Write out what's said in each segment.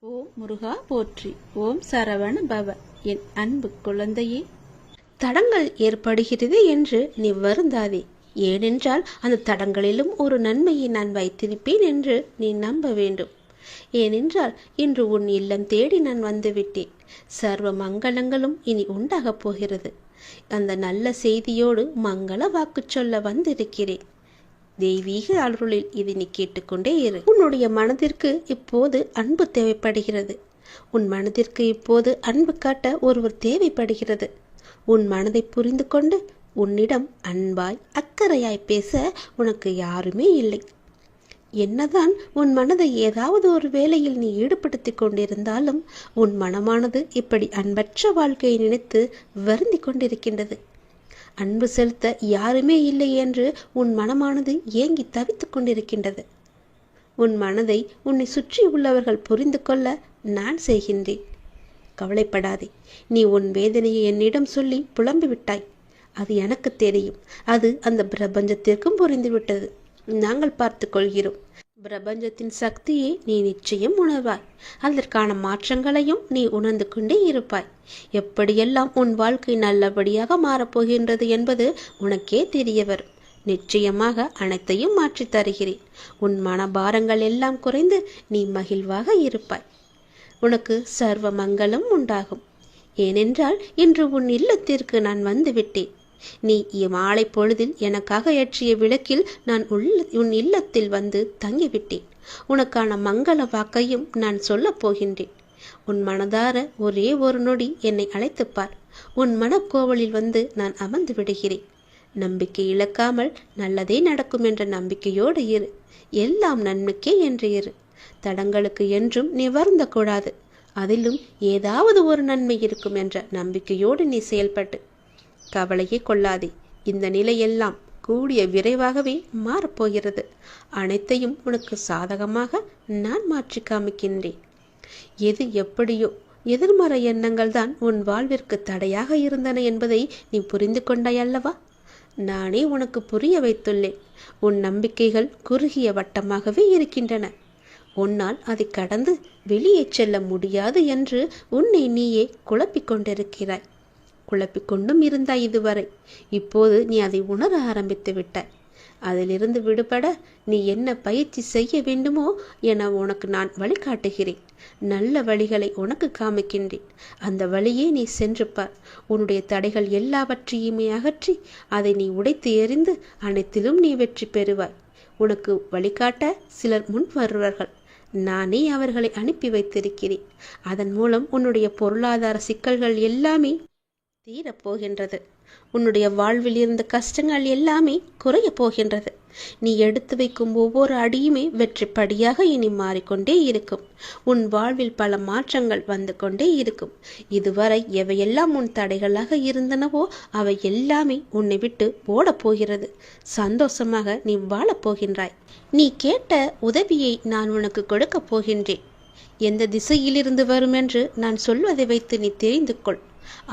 ஓம் முருகா போற்றி. ஓம் சரவண பவ. என் அன்பு குழந்தையே, தடங்கள் ஏற்படுகிறது என்று நீ வருந்தாதே. ஏனென்றால் அந்த தடங்களிலும் ஒரு நன்மையை நான் வைத்திருப்பேன் என்று நீ நம்ப வேண்டும். ஏனென்றால் இன்று உன் இல்லம் தேடி நான் வந்துவிட்டேன். சர்வ மங்களங்களும் இனி உண்டாகப் போகிறது. அந்த நல்ல செய்தியோடு மங்கள வாக்கு சொல்ல வந்திருக்கிறேன். தெய்வீக அருளில் இதை நீ கேட்டுக்கொண்டே இரு. உன்னுடைய மனதிற்கு இப்போது அன்பு தேவைப்படுகிறது. உன் மனதிற்கு இப்போது அன்பு காட்ட ஒருவர் தேவைப்படுகிறது. உன் மனதை புரிந்து கொண்டு உன்னிடம் அன்பாய் அக்கறையாய் பேச உனக்கு யாருமே இல்லை. என்னதான் உன் மனதை ஏதாவது ஒரு வேளையில் நீ ஈடுபடுத்தி கொண்டிருந்தாலும் உன் மனமானது இப்படி அன்பற்ற வாழ்க்கையை நினைத்து வருந்தி கொண்டிருக்கின்றது. அன்பு செலுத்த யாருமே இல்லை என்று உன் மனமானது ஏங்கி தவித்துக் கொண்டிருக்கின்றது. உன் மனதை உன்னை சுற்றி உள்ளவர்கள் புரிந்து கொள்ள நான் செய்கின்றேன். கவலைப்படாதே. நீ உன் வேதனையை என்னிடம் சொல்லி புலம்பிவிட்டாய். அது எனக்கு தெரியும். அது அந்த பிரபஞ்சத்திற்கும் புரிந்துவிட்டது. நாங்கள் பார்த்து கொள்கிறோம். பிரபஞ்சத்தின் சக்தியை நீ நிச்சயம் உணர்வாய். அதற்கான மாற்றங்களையும் நீ உணர்ந்து கொண்டே இருப்பாய். எப்படியெல்லாம் உன் வாழ்க்கை நல்லபடியாக மாறப்போகின்றது என்பது உனக்கே தெரிய வரும். நிச்சயமாக அனைத்தையும் மாற்றி தருகிறேன். உன் மனபாரங்கள் எல்லாம் குறைந்து நீ மகிழ்வாக இருப்பாய். உனக்கு சர்வ மங்களம் உண்டாகும். ஏனென்றால் இன்று உன் இல்லத்திற்கு நான் வந்துவிட்டேன். நீ மாலை பொழுதில் எனக்காக ஏற்றிய விளக்கில் நான் உன் இல்லத்தில் வந்து தங்கிவிட்டேன். உனக்கான மங்கள வாக்கையும் நான் சொல்லப் போகின்றேன். உன் மனதார ஒரே ஒரு நொடி என்னை அழைத்துப்பார். உன் மனக்கோவலில் வந்து நான் அமர்ந்து விடுகிறேன். நம்பிக்கை இழக்காமல் நல்லதே நடக்கும் என்ற நம்பிக்கையோடு இரு. எல்லாம் நன்மைக்கே என்று இரு. தடங்களுக்கு என்றும் நீ வருந்தக்கூடாது. அதிலும் ஏதாவது ஒரு நன்மை இருக்கும் என்ற நம்பிக்கையோடு நீ செயல்பட்டு கவலையே கொள்ளாதே. இந்த நிலையெல்லாம் கூடிய விரைவாகவே மாறப்போகிறது. அனைத்தையும் உனக்கு சாதகமாக நான் மாற்றி காமிக்கின்றேன். எது எப்படியோ எதிர்மறை எண்ணங்கள் தான் உன் வாழ்விற்கு தடையாக இருந்தன என்பதை நீ புரிந்து கொண்டாய் அல்லவா? நானே உனக்கு புரிய வைத்துள்ளேன். உன் நம்பிக்கைகள் குறுகிய வட்டமாகவே இருக்கின்றன. உன்னால் அதை கடந்து வெளியே செல்ல முடியாது என்று உன்னை நீயே குழப்பிக் கொண்டிருக்கிறாய். குழப்பிக்கொண்டும் இருந்தாய் இதுவரை. இப்போது நீ அதை உணர ஆரம்பித்து விட்டாய். அதிலிருந்து விடுபட நீ என்ன பயிற்சி செய்ய வேண்டுமோ என உனக்கு நான் வழிகாட்டுகிறேன். நல்ல வழிகளை உனக்கு காமிக்கின்றேன். அந்த வழியே நீ சென்று பார். உன்னுடைய தடைகள் எல்லாவற்றையுமே அகற்றி அதை நீ உடைத்து எறிந்து அனைத்திலும் நீ வெற்றி பெறுவாய். உனக்கு வழிகாட்ட சிலர் முன் வருவார்கள். நானே அவர்களை அனுப்பி வைத்திருக்கிறேன். அதன் மூலம் உன்னுடைய பொருளாதார சிக்கல்கள் எல்லாமே தீரப்போகின்றது. உன்னுடைய வாழ்வில் இருந்த கஷ்டங்கள் எல்லாமே குறைய போகின்றது. நீ எடுத்து வைக்கும் ஒவ்வொரு அடியுமே வெற்றி படியாக இனி மாறிக்கொண்டே இருக்கும். உன் வாழ்வில் பல மாற்றங்கள் வந்து கொண்டே இருக்கும். இதுவரை எவையெல்லாம் உன் தடைகளாக இருந்தனவோ அவை எல்லாமே உன்னை விட்டு ஓடப் போகிறது. சந்தோஷமாக நீ வாழப்போகின்றாய். நீ கேட்ட உதவியை நான் உனக்கு கொடுக்கப் போகின்றேன். எந்த திசையிலிருந்து வரும் என்று நான் சொல்வதை வைத்து நீ தெரிந்து கொள்.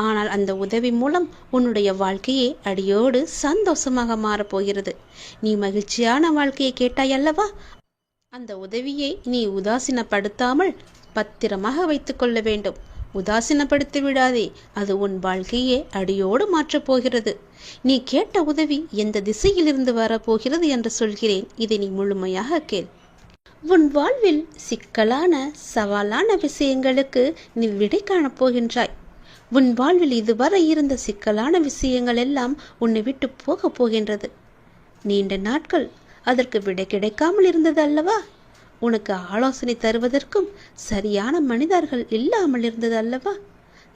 ஆனால் அந்த உதவி மூலம் உன்னுடைய வாழ்க்கையே அடியோடு சந்தோஷமாக மாறப்போகிறது. நீ மகிழ்ச்சியான வாழ்க்கையை கேட்டாய் அல்லவா? அந்த உதவியை நீ உதாசீனப்படுத்தாமல் பத்திரமாக வைத்து கொள்ள வேண்டும். உதாசீனப்படுத்தி விடாதே. அது உன் வாழ்க்கையே அடியோடு மாற்றப் போகிறது. நீ கேட்ட உதவி எந்த திசையிலிருந்து வரப்போகிறது என்று சொல்கிறேன். இதை நீ முழுமையாக கேள். உன் வாழ்வில் சிக்கலான சவாலான விஷயங்களுக்கு நீ விடை காணப் போகின்றாய். உன் வாழ்வில் இதுவரை இருந்த சிக்கலான விஷயங்கள் எல்லாம் உன்னை விட்டு போக போகின்றது. நீண்ட நாட்கள் அதற்கு விடை கிடைக்காமல் இருந்தது அல்லவா? உனக்கு ஆலோசனை தருவதற்கும் சரியான மனிதர்கள் இல்லாமல் இருந்தது அல்லவா?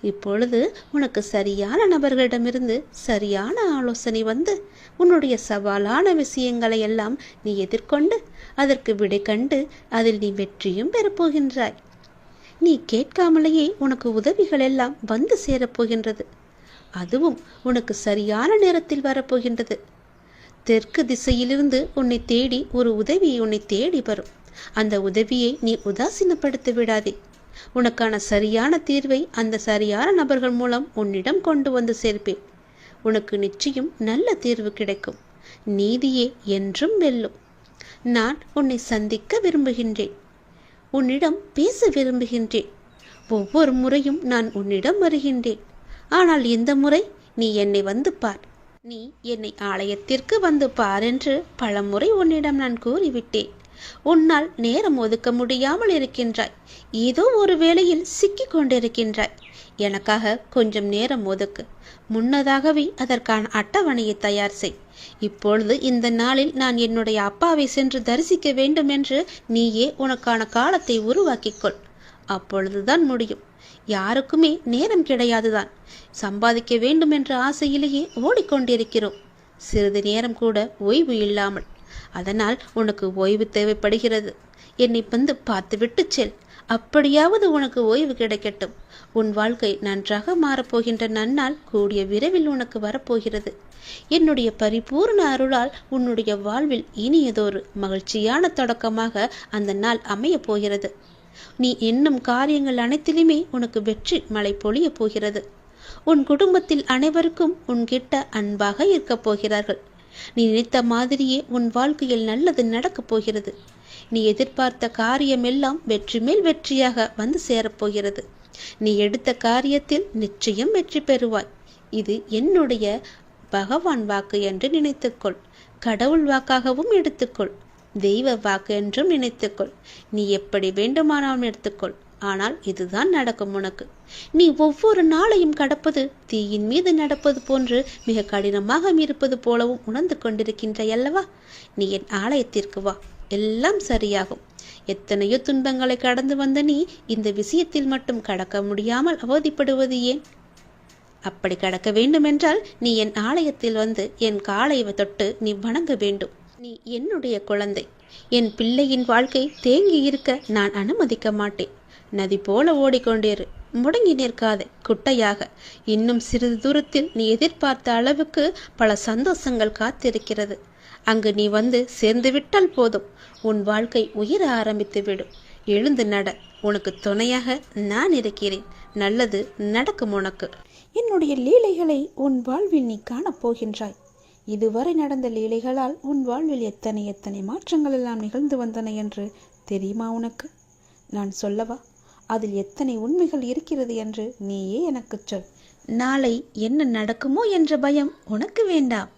இப்பொழுது உனக்கு சரியான நபர்களிடமிருந்து சரியான ஆலோசனை வந்து உன்னுடைய சவாலான விஷயங்களை எல்லாம் நீ எதிர்கொண்டு அதற்கு விடை கண்டு அதில் நீ வெற்றியும் பெறப்போகின்றாய். நீ கேட்காமலேயே உனக்கு உதவிகள் எல்லாம் வந்து சேரப்போகின்றது. அதுவும் உனக்கு சரியான நேரத்தில் வரப்போகின்றது. தெற்கு திசையிலிருந்து உன்னை தேடி ஒரு உதவி உன்னை தேடி வரும். அந்த உதவியை நீ உதாசீனப்படுத்தி விடாதே. உனக்கான சரியான தீர்வை அந்த சரியான நபர்கள் மூலம் உன்னிடம் கொண்டு வந்து சேர்ப்பேன். உனக்கு நிச்சயம் நல்ல தீர்வு கிடைக்கும். நீதியே என்றும் வெல்லும். நான் உன்னை சந்திக்க விரும்புகின்றேன். உன்னிடம் பேச விரும்புகின்றேன். ஒவ்வொரு முறையும் நான் உன்னிடம் வருகின்றேன். ஆனால் இந்த முறை நீ என்னை வந்து பார், நீ என்னை ஆலயத்திற்கு வந்து பார் என்று பலமுறை உன்னிடம் நான் கூறிவிட்டேன். உன்னால் நேரம் ஒதுக்க முடியாமல் இருக்கின்றாய். ஏதோ ஒரு வேளையில் சிக்கிக் கொண்டிருக்கின்றாய். எனக்காக கொஞ்சம் நேரம் ஒதுக்கு. முன்னதாகவே அதற்கான அட்டவணையை தயார் செய். இப்பொழுது இந்த நாளில் நான் என்னுடைய அப்பாவை சென்று தரிசிக்க வேண்டும் என்று நீயே உனக்கான காலத்தை உருவாக்கிக்கொள். அப்பொழுதுதான் முடியும். யாருக்குமே நேரம் கிடையாதுதான். சம்பாதிக்க வேண்டும் என்ற ஆசையிலேயே ஓடிக்கொண்டிருக்கிறோம், சிறிது நேரம் கூட ஓய்வு இல்லாமல். அதனால் உனக்கு ஓய்வு தேவைப்படுகிறது. என்னை வந்து பார்த்துவிட்டு செல். அப்படியாவது உனக்கு ஓய்வு கிடைக்கட்டும். உன் வாழ்க்கை நன்றாக மாறப்போகின்ற நன்னாள் கூடிய விரைவில் உனக்கு வரப்போகிறது. என்னுடைய பரிபூர்ண அருளால் உன்னுடைய வாழ்வில் இனியதொரு மகிழ்ச்சியான தொடக்கமாக அந்த நாள் அமைய போகிறது. நீ எண்ணும் காரியங்கள் அனைத்திலுமே உனக்கு வெற்றி மழை பொழிய போகிறது. உன் குடும்பத்தில் அனைவருக்கும் உன்கிட்ட அன்பாக இருக்கப் போகிறார்கள். நீ நினைத்த மாதிரியே உன் வாழ்க்கையில் நல்லது நடக்கப் போகிறது. நீ எதிர்பார்த்த காரியமெல்லாம் வெற்றி மேல் வெற்றியாக வந்து சேரப்போகிறது. நீ எடுத்த காரியத்தில் நிச்சயம் வெற்றி பெறுவாய். இது என்னுடைய பகவான் வாக்கு என்று நினைத்துக்கொள். கடவுள் வாக்காகவும் எடுத்துக்கொள். தெய்வ வாக்கு என்றும் நினைத்துக்கொள். நீ எப்படி வேண்டுமானாலும் எடுத்துக்கொள். ஆனால் இதுதான் நடக்கும் உனக்கு. நீ ஒவ்வொரு நாளையும் கடப்பது தீயின் மீது நடப்பது போன்று மிக கடினமாக இருப்பது போலவும் உணர்ந்து கொண்டிருக்கின்றாய் அல்லவா? நீ என் ஆலயத்திற்கு வா, எல்லாம் சரியாகும். எத்தனையோ துன்பங்களை கடந்து வந்த நீ இந்த விஷயத்தில் மட்டும் கடக்க முடியாமல் அவதிப்படுவது ஏன்? அப்படி கடக்க வேண்டுமென்றால் நீ என் ஆலயத்தில் வந்து என் காலை தொட்டு நீ வணங்க வேண்டும். நீ என்னுடைய குழந்தை. என் பிள்ளையின் வாழ்க்கை தேங்கி இருக்க நான் அனுமதிக்க மாட்டேன். நதி போல ஓடிக்கொண்டிரு, முடங்கி நிற்காதே குட்டையாக. இன்னும் சிறிது தூரத்தில் நீ எதிர்பார்த்த அளவுக்கு பல சந்தோஷங்கள் காத்திருக்கிறது. அங்கு நீ வந்து சேர்ந்து விட்டால் போதும், உன் வாழ்க்கை உயர ஆரம்பித்து விடும். எழுந்து நட, உனக்கு துணையாக நான் இருக்கிறேன். நல்லது நடக்கும் உனக்கு. என்னுடைய லீலைகளை உன் வாழ்வில் நீ காணப்போகின்றாய். இதுவரை நடந்த லீலைகளால் உன் வாழ்வில் எத்தனை எத்தனை மாற்றங்கள் எல்லாம் நிகழ்ந்து வந்தன என்று தெரியுமா உனக்கு? நான் சொல்லவா? அதில் எத்தனை உண்மைகள் இருக்கிறது என்று நீயே எனக்கு சொல். நாளை என்ன நடக்குமோ என்ற பயம் உனக்கு வேண்டாம்.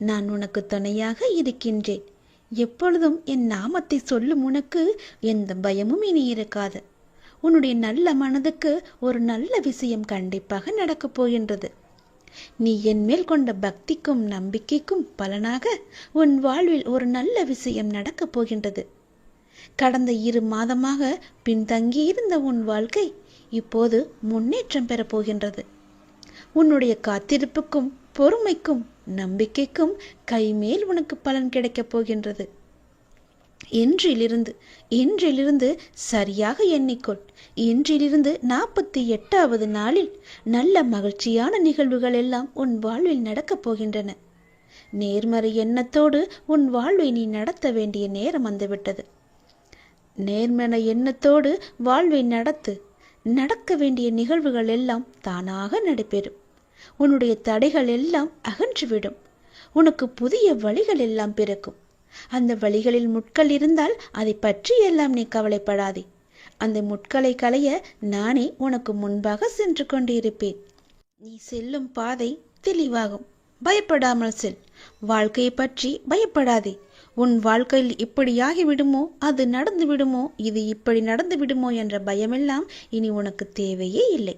நான் உனக்கு துணையாக இருக்கின்றேன். எப்பொழுதும் என் நாமத்தை சொல்லும் உனக்கு எந்த பயமும் இனி இருக்காது. உன்னுடைய நல்ல மனதுக்கு ஒரு நல்ல விஷயம் கண்டிப்பாக நடக்கப் போகின்றது. நீ என் மேல் கொண்ட பக்திக்கும் நம்பிக்கைக்கும் பலனாக உன் வாழ்வில் ஒரு நல்ல விஷயம் நடக்கப் போகின்றது. கடந்த 2 மாதமாக பின்தங்கியிருந்த உன் வாழ்க்கை இப்போது முன்னேற்றம் பெறப் போகின்றது. உன்னுடைய காத்திருப்புக்கும் பொறுமைக்கும் நம்பிக்கைக்கும் கைமேல் உனக்கு பலன் கிடைக்கப் போகின்றது. இன்றிலிருந்து சரியாக எண்ணிக்கொள். இன்றிலிருந்து 48வது நாளில் நல்ல மகிழ்ச்சியான நிகழ்வுகள் எல்லாம் உன் வாழ்வில் நடக்கப் போகின்றன. நேர்மறை எண்ணத்தோடு உன் வாழ்வை நீ நடத்த வேண்டிய நேரம் வந்துவிட்டது. நேர்மறை எண்ணத்தோடு வாழ்வை நடக்க வேண்டிய நிகழ்வுகள் எல்லாம் தானாக நடைபெறும். உன்னுடைய தடைகள் எல்லாம் அகன்றுவிடும். உனக்கு புதிய வழிகள் எல்லாம் பிறக்கும். அந்த வழிகளில் முட்கள் இருந்தால் அதை பற்றி எல்லாம் நீ கவலைப்படாதே. அந்த முட்களை களைய நானே உனக்கு முன்பாக சென்று கொண்டிருப்பேன். நீ செல்லும் பாதை தெளிவாகும். பயப்படாமல் செல். வாழ்க்கையை பற்றி பயப்படாதே. உன் வாழ்க்கையில் இப்படியாகி விடுமோ, அது நடந்து விடுமோ, இது இப்படி நடந்து விடுமோ என்ற பயமெல்லாம் இனி உனக்கு தேவையே இல்லை.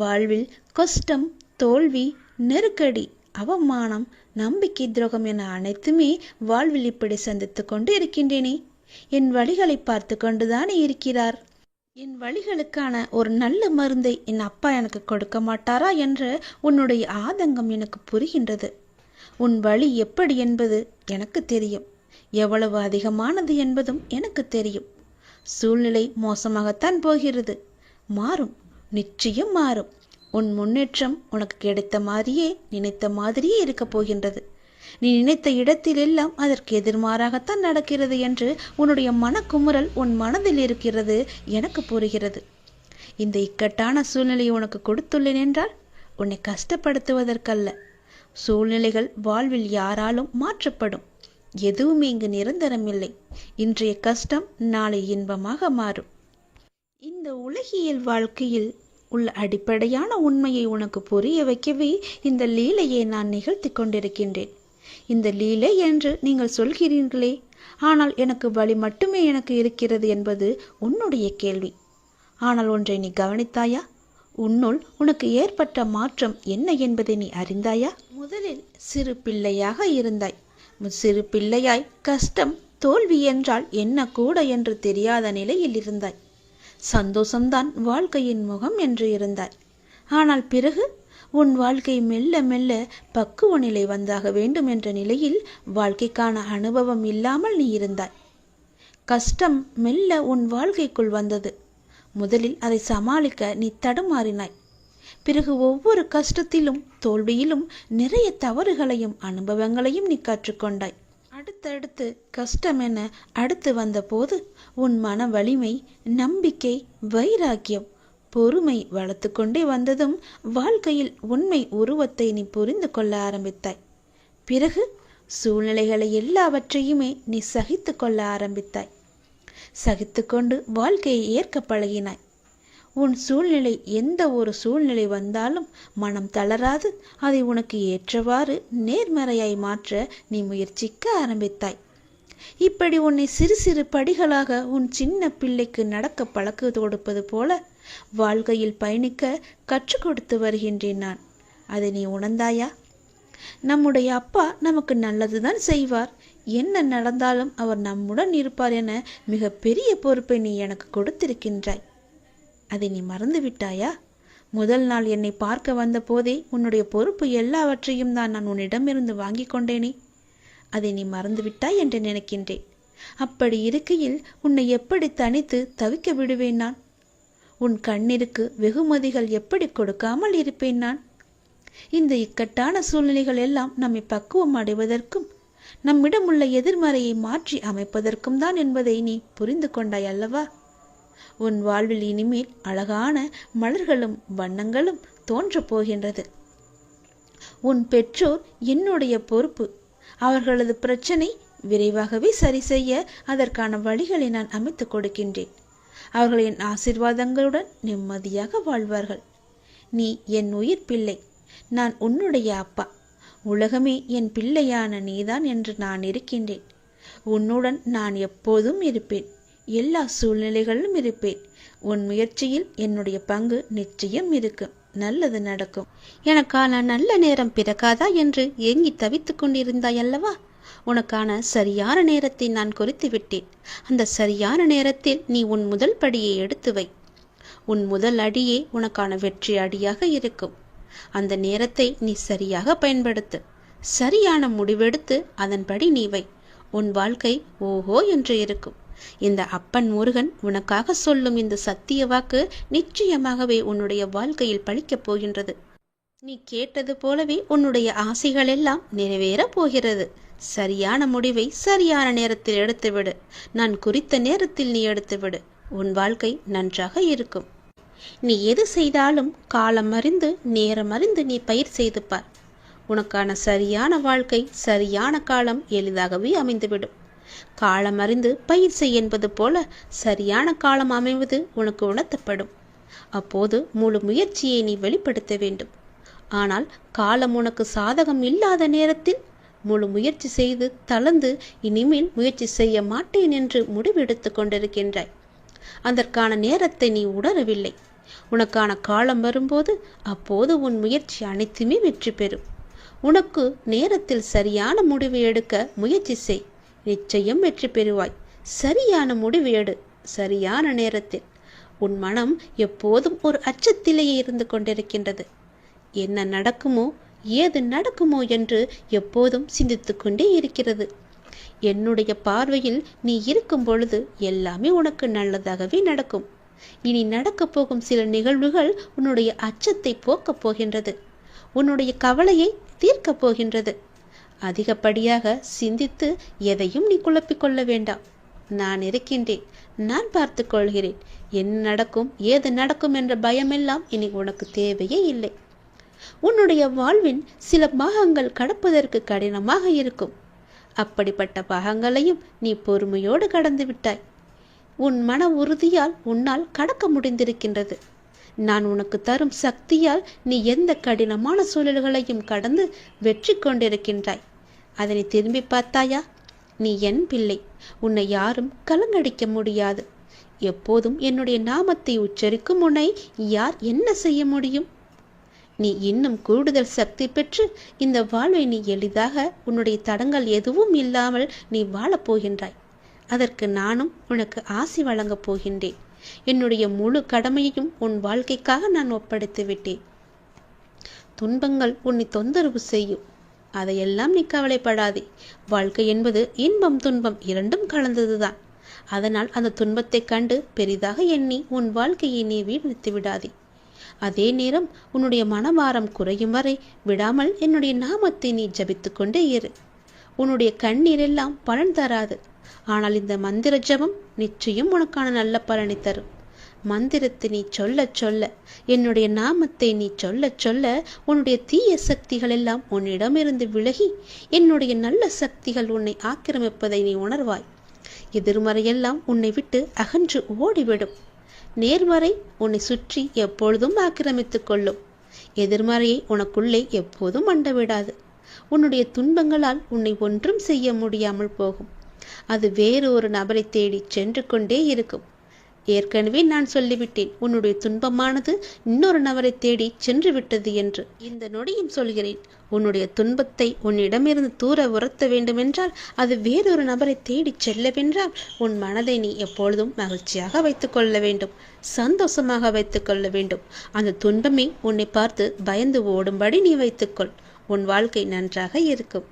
வாழ்வில் கஷ்டம், தோல்வி, நெருக்கடி, அவமானம், நம்பிக்கை துரோகம் என அனைத்துமே வாழ்வில் இப்படி சந்தித்து கொண்டு இருக்கின்றேனே. என் வழிகளை பார்த்து கொண்டுதானே இருக்கிறார். என் வழிகளுக்கான ஒரு நல்ல மருந்தை என் அப்பா எனக்கு கொடுக்க மாட்டாரா என்ற உன்னுடைய ஆதங்கம் எனக்கு புரிகின்றது. உன் வழி எப்படி என்பது எனக்கு தெரியும். எவ்வளவு அதிகமானது என்பதும் எனக்கு தெரியும். சூழ்நிலை மோசமாகத்தான் போகிறது. மாறும், நிச்சயம் மாறும். உன் முன்னேற்றம் உனக்கு கிடைத்த மாதிரியே, நினைத்த மாதிரியே இருக்கப் போகின்றது. நீ நினைத்த இடத்தில் எல்லாம் அதற்கு எதிர்மாறாகத்தான் நடக்கிறது என்று உன்னுடைய மனக்குமுறல் உன் மனதில் இருக்கிறது எனக்கு புரிகிறது. இந்த இக்கட்டான சூழ்நிலையை உனக்கு கொடுத்துள்ளேன் என்றால் உன்னை கஷ்டப்படுத்துவதற்கல்ல. சூழ்நிலைகள் வாழ்வில் யாராலும் மாற்றப்படும். எதுவுமே இங்கு நிரந்தரமில்லை. இன்றைய கஷ்டம் நாளை இன்பமாக மாறும். இந்த உலகியல் வாழ்க்கையில் உள்ள அடிப்படையான உண்மையை உனக்கு புரிய வைக்கவே இந்த லீலையை நான் நிகழ்த்தி கொண்டிருக்கின்றேன். இந்த லீலை என்று நீங்கள் சொல்கிறீர்களே, ஆனால் எனக்கு வழி மட்டுமே எனக்கு இருக்கிறது என்பது உன்னுடைய கேள்வி. ஆனால் ஒன்றை நீ கவனித்தாயா? உன்னுள் உனக்கு ஏற்பட்ட மாற்றம் என்ன என்பதை நீ அறிந்தாயா? முதலில் சிறு பிள்ளையாக இருந்தாய். சிறு பிள்ளையாய் கஷ்டம், தோல்வி என்றால் என்ன கூட என்று தெரியாத நிலையில் இருந்தாய். சந்தோஷம்தான் வாழ்க்கையின் முகம் என்று இருந்தாய். ஆனால் பிறகு உன் வாழ்க்கை மெல்ல மெல்ல பக்குவ நிலை வந்தாக வேண்டும் என்ற நிலையில் வாழ்க்கைக்கான அனுபவம் இல்லாமல் நீ இருந்தாய். கஷ்டம் மெல்ல உன் வாழ்க்கைக்குள் வந்தது. முதலில் அதை சமாளிக்க நீ தடுமாறினாய். பிறகு ஒவ்வொரு கஷ்டத்திலும் தோல்வியிலும் நிறைய தவறுகளையும் அனுபவங்களையும் நீ கற்றுக்கொண்டாய். அடுத்தடுத்து கஷ்டம் என அடுத்து வந்தபோது உன் மன வலிமை, நம்பிக்கை, வைராக்கியம், பொறுமை வளர்த்து கொண்டே வந்ததும் வாழ்க்கையில் உண்மை உருவத்தை நீ புரிந்து கொள்ள ஆரம்பித்தாய். பிறகு சூழ்நிலைகளை எல்லாவற்றையுமே நீ சகித்து கொள்ள ஆரம்பித்தாய். சகித்து கொண்டு வாழ்க்கையை ஏற்க பழகினாய். உன் சூழ்நிலை எந்த ஒரு சூழ்நிலை வந்தாலும் மனம் தளராது அதை உனக்கு ஏற்றவாறு நேர்மறையாய் மாற்ற நீ முயற்சிக்க ஆரம்பித்தாய். இப்படி உன்னை சிறு சிறு படிகளாக உன் சின்ன பிள்ளைக்கு நடக்க பழக்க கொடுப்பது போல வாழ்க்கையில் பயணிக்க கற்றுக் கொடுத்து வருகின்றேன் நான். அதை நீ உணர்ந்தாயா? நம்முடைய அப்பா நமக்கு நல்லதுதான் செய்வார், என்ன நடந்தாலும் அவர் நம்முடன் இருப்பார் என மிக பெரிய பொறுப்பை நீ எனக்கு கொடுத்திருக்கின்றாய். அதை நீ மறந்து விட்டாயா? முதல் நாள் என்னை பார்க்க வந்த போதே உன்னுடைய பொறுப்பு எல்லாவற்றையும் தான் நான் உன்னிடமிருந்து வாங்கி கொண்டேனே. அதை நீ மறந்து விட்டாய் என்று நினைக்கின்றேன். அப்படி இருக்கையில் உன்னை எப்படி தனித்து தவிக்க விடுவேன் நான்? உன் கண்ணிற்கு வெகுமதிகள் எப்படி கொடுக்காமல் இருப்பேன் நான்? இந்த இக்கட்டான சூழ்நிலைகள் எல்லாம் நம்மை பக்குவம் அடைவதற்கும் நம்மிடம் உள்ள எதிர்மறையை மாற்றி அமைப்பதற்கும் தான் என்பதை நீ புரிந்து கொண்டாய் அல்லவா? உன் வாழ்வில் இனிமேல் அழகான மலர்களும் வண்ணங்களும் தோன்றப் போகின்றது. உன் பெற்றோர் என்னுடைய பொறுப்பு. அவர்களது பிரச்சனை விரைவாகவே சரி செய்ய அதற்கான வழிகளை நான் அமைத்து கொடுக்கின்றேன். அவர்களின் ஆசீர்வாதங்களுடன் நிம்மதியாக வாழ்வார்கள். நீ என் உயிர் பிள்ளை, நான் உன்னுடைய அப்பா. உலகமே என் பிள்ளையான நீதான் என்று நான் இருக்கின்றேன். உன்னுடன் நான் எப்போதும் இருப்பேன், எல்லா சூழ்நிலைகளிலும் இருப்பேன். உன் முயற்சியில் என்னுடைய பங்கு நிச்சயம் இருக்கும். நல்லது நடக்கும். எனக்கான நல்ல நேரம் பிறக்காதா என்று ஏங்கி தவித்து கொண்டிருந்தாய் அல்லவா? உனக்கான சரியான நேரத்தை நான் குறித்து விட்டேன். அந்த சரியான நேரத்தில் நீ உன் முதல் படியை எடுத்து வை. உன் முதல் அடியே உனக்கான வெற்றி அடியாக இருக்கும். அந்த நேரத்தை நீ சரியாக பயன்படுத்து. சரியான முடிவெடுத்து அதன்படி நீ வை. உன் வாழ்க்கை ஓஹோ என்று இருக்கும். இந்த அப்பன் முருகன் உனக்காக சொல்லும் இந்த சத்திய வாக்கு நிச்சயமாகவே உன்னுடைய வாழ்க்கையில் பலிக்கப் போகின்றது. நீ கேட்டது போலவே உன்னுடைய ஆசைகள் எல்லாம் நிறைவேறப் போகிறது. சரியான முடிவை சரியான நேரத்தில் எடுத்துவிடு. நான் குறித்த நேரத்தில் நீ எடுத்துவிடு. உன் வாழ்க்கை நன்றாக இருக்கும். நீ எது செய்தாலும் காலம் அறிந்து நேரம் அறிந்து நீ பயிர் செய்து பார். உனக்கான சரியான வாழ்க்கை சரியான காலம் எளிதாகவே அமைந்துவிடும். காலம் அறிந்து பயிர் செய் என்பது போல சரியான காலம் அமைவது உனக்கு உணர்த்தப்படும். அப்போது முழு முயற்சியை நீ வெளிப்படுத்த வேண்டும். ஆனால் காலம் உனக்கு சாதகம் இல்லாத நேரத்தில் முழு முயற்சி செய்து தளர்ந்து இனிமேல் முயற்சி செய்ய மாட்டேன் என்று முடிவெடுத்து கொண்டிருக்கின்றாய். அதற்கான நேரத்தை நீ உணரவில்லை. உனக்கான காலம் வரும்போது அப்போது உன் முயற்சி அனைத்துமே வெற்றி பெறும். உனக்கு நேரத்தில் சரியான முடிவு எடுக்க முயற்சி செய். நிச்சயம் வெற்றி பெறுவாய். சரியான முடிவு எடு, சரியான நேரத்தில். உன் மனம் எப்போதும் ஒரு அச்சத்திலேயே இருந்து கொண்டிருக்கின்றது. என்ன நடக்குமோ ஏது நடக்குமோ என்று எப்போதும் சிந்தித்து கொண்டே இருக்கிறது. என்னுடைய பார்வையில் நீ இருக்கும் பொழுது எல்லாமே உனக்கு நல்லதாகவே நடக்கும். இனி நடக்கப் போகும் சில நிகழ்வுகள் உன்னுடைய அச்சத்தை போக்கப் போகின்றது. உன்னுடைய கவலையை தீர்க்கப் போகின்றது. அதிகப்படியாக சிந்தித்து எதையும் நீ குழப்பிக்கொள்ள வேண்டாம். நான் இருக்கின்றேன், நான் பார்த்து கொள்கிறேன். என்ன நடக்கும் ஏது நடக்கும் என்ற பயமெல்லாம் இனி உனக்கு தேவையே இல்லை. உன்னுடைய வாழ்வின் சில பாகங்கள் கடப்பதற்கு கடினமாக இருக்கும். அப்படிப்பட்ட பாகங்களையும் நீ பொறுமையோடு கடந்து விட்டாய். உன் மன உறுதியால் உன்னால் கடக்க முடிந்திருக்கின்றது. நான் உனக்கு தரும் சக்தியால் நீ எந்த கடினமான சூழல்களையும் கடந்து வெற்றி கொண்டிருக்கின்றாய். அதனை திரும்பி பார்த்தாயா? நீ என் பிள்ளை. உன்னை யாரும் கலங்கடிக்க முடியாது. எப்போதும் என்னுடைய நாமத்தை உச்சரிக்கும் உன்னை யார் என்ன செய்ய முடியும்? நீ இன்னும் கூடுதல் சக்தி பெற்று இந்த வாழ்வை நீ எளிதாக உன்னுடைய தடங்கள் எதுவும் இல்லாமல் நீ வாழப்போகின்றாய். அதற்கு நானும் உனக்கு ஆசி வழங்கப் போகின்றேன். என்னுடைய முழு கடமையையும் உன் வாழ்க்கைக்காக நான் ஒப்படைத்து விட்டேன். துன்பங்கள் உன்னை தொந்தரவு செய்யும், அதையெல்லாம் நீ கவலைப்படாதே. வாழ்க்கை என்பது இன்பம் துன்பம் இரண்டும் கலந்ததுதான். அதனால் அந்த துன்பத்தை கண்டு பெரிதாக எண்ணி உன் வாழ்க்கையை நீ வீழ்த்து விடாதே. அதே நேரம் உன்னுடைய மனபாரம் குறையும் வரை விடாமல் என்னுடைய நாமத்தை நீ ஜபித்து கொண்டே இரு. உன்னுடைய கண்ணீர் எல்லாம் பலன் தராது. ஆனால் இந்த மந்திர ஜபம் நிச்சயம் உனக்கான நல்ல பலனை தரும். மந்திரத்தை நீ சொல்ல சொல்ல, என்னுடைய நாமத்தை நீ சொல்ல சொல்ல, உன்னுடைய தீய சக்திகள் எல்லாம் உன்னிடமிருந்து விலகி என்னுடைய நல்ல சக்திகள் உன்னை ஆக்கிரமிப்பதை நீ உணர்வாய். எதிர்மறையெல்லாம் உன்னை விட்டு அகன்று ஓடிவிடும். நேர்மறை உன்னை சுற்றி எப்பொழுதும் ஆக்கிரமித்துக் கொள்ளும். எதிர்மறையை உனக்குள்ளே எப்போதும் அண்டவிடாது. உன்னுடைய துன்பங்களால் உன்னை ஒன்றும் செய்ய முடியாமல் போகும். அது வேறு ஒரு நபரை தேடி சென்று கொண்டே இருக்கும். ஏற்கனவே நான் சொல்லிவிட்டேன், உன்னுடைய துன்பமானது இன்னொரு நபரை தேடி சென்று விட்டது என்று. இந்த நொடியும் சொல்கிறேன், உன்னுடைய துன்பத்தை உன்னிடமிருந்து தூர உரத்த வேண்டுமென்றால், அது வேறொரு நபரை தேடி செல்லவென்றால், உன் மனதை நீ எப்பொழுதும் மகிழ்ச்சியாக வைத்துக் கொள்ள வேண்டும், சந்தோஷமாக வைத்துக் கொள்ள வேண்டும். அந்த துன்பமே உன்னை பார்த்து பயந்து ஓடும்படி நீ வைத்துக்கொள். உன் வாழ்க்கை நன்றாக இருக்கும்.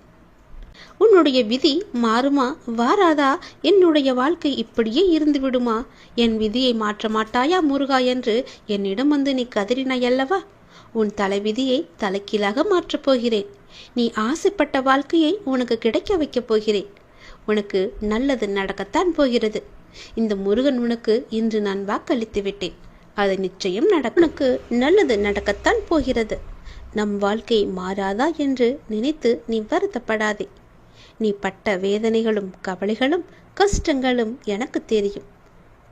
உன்னுடைய விதி மாறுமா வாராதா? என்னுடைய வாழ்க்கை இப்படியே இருந்து விடுமா? என் விதியை மாற்ற மாட்டாயா முருகா என்று என்னிடம் வந்து நீ கதறினாயல்லவா? உன் தலைவிதியை தலைக்கீழாக மாற்றப் போகிறேன். நீ ஆசைப்பட்ட வாழ்க்கையை உனக்கு கிடைக்க வைக்கப் போகிறேன். உனக்கு நல்லது நடக்கத்தான் போகிறது. இந்த முருகன் உனக்கு இன்று நான் வாக்களித்து விட்டேன். அது நிச்சயம் உனக்கு நல்லது நடக்கத்தான் போகிறது. நம் வாழ்க்கை மாறாதா என்று நினைத்து நீ வருத்தப்படாதே. நீ பட்ட வேதனைகளும் கவலைகளும் கஷ்டங்களும் எனக்கு தெரியும்.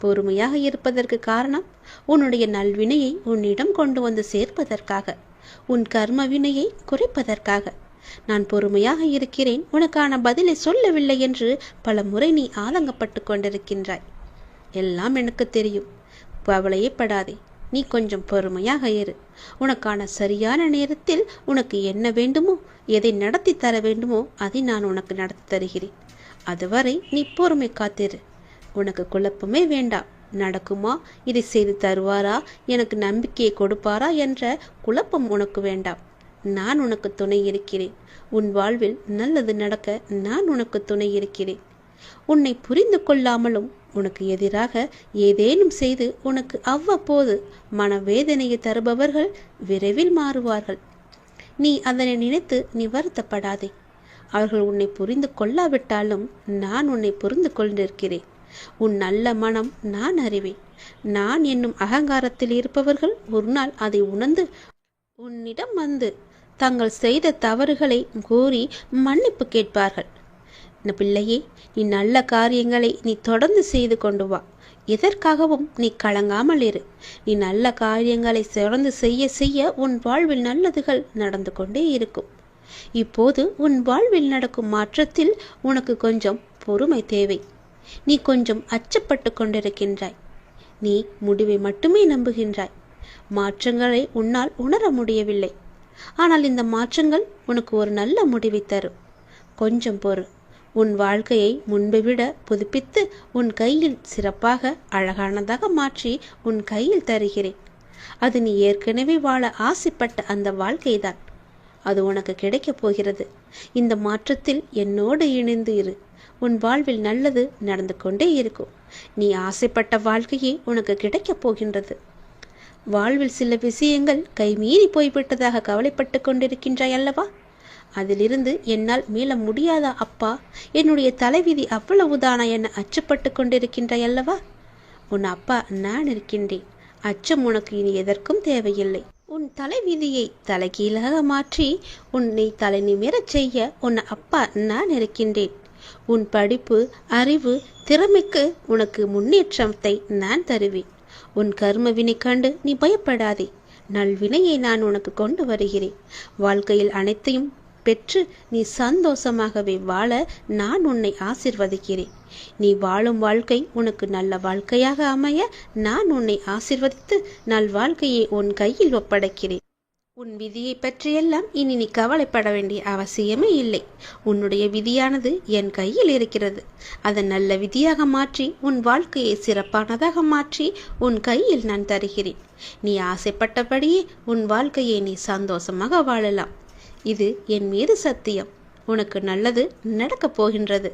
பொறுமையாக இருப்பதற்கு காரணம் உன்னுடைய நல்வினையை உன்னிடம் கொண்டு வந்து சேர்ப்பதற்காக, உன் கர்ம வினையை குறைப்பதற்காக. நான் பொறுமையாக இருக்கிறேன், உனக்கான பதிலை சொல்லவில்லை என்று பல முறை நீ ஆதங்கப்பட்டு கொண்டிருக்கின்றாய். எல்லாம் எனக்கு தெரியும். கவலையே படாதே. நீ கொஞ்சம் பொறுமையாக இரு. உனக்கான சரியான நேரத்தில் உனக்கு என்ன வேண்டுமோ, எதை நடத்தி தர வேண்டுமோ அதை நான் உனக்கு நடத்தி தருகிறேன். அதுவரை நீ பொறுமை காத்திரு. உனக்கு குழப்பமே வேண்டாம். நடக்குமா, இதை செய்து தருவாரா, எனக்கு நம்பிக்கையை கொடுப்பாரா என்ற குழப்பம் உனக்கு வேண்டாம். நான் உனக்கு துணை இருக்கிறேன். உன் வாழ்வில் நல்லது நடக்க நான் உனக்கு துணை இருக்கிறேன். உன்னை புரிந்து கொள்ளாமலும் உனக்கு எதிராக ஏதேனும் செய்து உனக்கு அவ்வப்போது மனவேதனையை தருபவர்கள் விரைவில் மாறுவார்கள். நீ அதனை நினைத்து நீ வருத்தப்படாதே. அவர்கள் உன்னை புரிந்து கொள்ளாவிட்டாலும் நான் உன்னை புரிந்து கொண்டிருக்கிறேன். உன் நல்ல மனம் நான் அறிவேன். நான் என்னும் அகங்காரத்தில் இருப்பவர்கள் ஒரு நாள் அதை உணர்ந்து உன்னிடம் வந்து தங்கள் செய்த தவறுகளை கூறி மன்னிப்பு கேட்பார்கள். பிள்ளையே, நீ நல்ல காரியங்களை நீ தொடர்ந்து செய்து கொண்டு வா. எதற்காகவும் நீ கலங்காமல் இரு. நீ நல்ல காரியங்களை தொடர்ந்து செய்ய செய்ய உன் வாழ்வில் நல்லதுகள் நடந்து கொண்டே இருக்கும். இப்போது உன் வாழ்வில் நடக்கும் மாற்றத்தில் உனக்கு கொஞ்சம் பொறுமை தேவை. நீ கொஞ்சம் அச்சப்பட்டு கொண்டிருக்கின்றாய். நீ முடிவை மட்டுமே நம்புகின்றாய். மாற்றங்களை உன்னால் உணர முடியவில்லை. ஆனால் இந்த மாற்றங்கள் உனக்கு ஒரு நல்ல முடிவை தரும். கொஞ்சம் பொறு. உன் வாழ்க்கையை முன்பை விட புதுப்பித்து உன் கையில் சிறப்பாக அழகானதாக மாற்றி உன் கையில் தருகிறேன். அது நீ ஏற்கனவே வாழ ஆசைப்பட்ட அந்த வாழ்க்கைதான். அது உனக்கு கிடைக்கப் போகிறது. இந்த மாற்றத்தில் என்னோடு இணைந்து இரு. உன் வாழ்வில் நல்லது நடந்து கொண்டே இருக்கும். நீ ஆசைப்பட்ட வாழ்க்கையே உனக்கு கிடைக்கப் போகின்றது. வாழ்வில் சில விஷயங்கள் கைமீறி போய்விட்டதாக கவலைப்பட்டு கொண்டிருக்கின்றாய் அல்லவா? அதிலிருந்து என்னால் மீள முடியாதா அப்பா, என்னுடைய தலைவிதி அவ்வளவுதானா என அச்சப்பட்டு கொண்டிருக்கின்றாய் அல்லவா? உன் அப்பா நான் இருக்கின்றேன். அச்சம் உனக்கு இனி எதற்கும் தேவையில்லை. உன் தலைவிதியை தலைகீழாக மாற்றி உன்னை தலை நிமிரச் செய்ய உன் அப்பா நான் இருக்கின்றேன். உன் படிப்பு, அறிவு, திறமைக்கு உனக்கு முன்னேற்றத்தை நான் தருவேன். உன் கர்மவினை கண்டு நீ பயப்படாதே. நல்வினையை நான் உனக்கு கொண்டு வருகிறேன். வாழ்க்கையில் அனைத்தையும் பெற்று நீ சந்தோஷமாகவே வாழ நான் உன்னை ஆசிர்வதிக்கிறேன். நீ வாழும் வாழ்க்கை உனக்கு நல்ல வாழ்க்கையாக அமைய நான் உன்னை ஆசிர்வதித்து நல் வாழ்க்கையை உன் கையில் ஒப்படைக்கிறேன். உன் விதியை பற்றியெல்லாம் இனி நீ கவலைப்பட வேண்டிய அவசியமே இல்லை. உன்னுடைய விதியானது என் கையில் இருக்கிறது. அதை நல்ல விதியாக மாற்றி உன் வாழ்க்கையை சிறப்பானதாக மாற்றி உன் கையில் நான் தருகிறேன். நீ ஆசைப்பட்டபடியே உன் வாழ்க்கையை நீ சந்தோஷமாக வாழலாம். இது என் மீது சத்தியம். உனக்கு நல்லது நடக்கப் போகின்றது.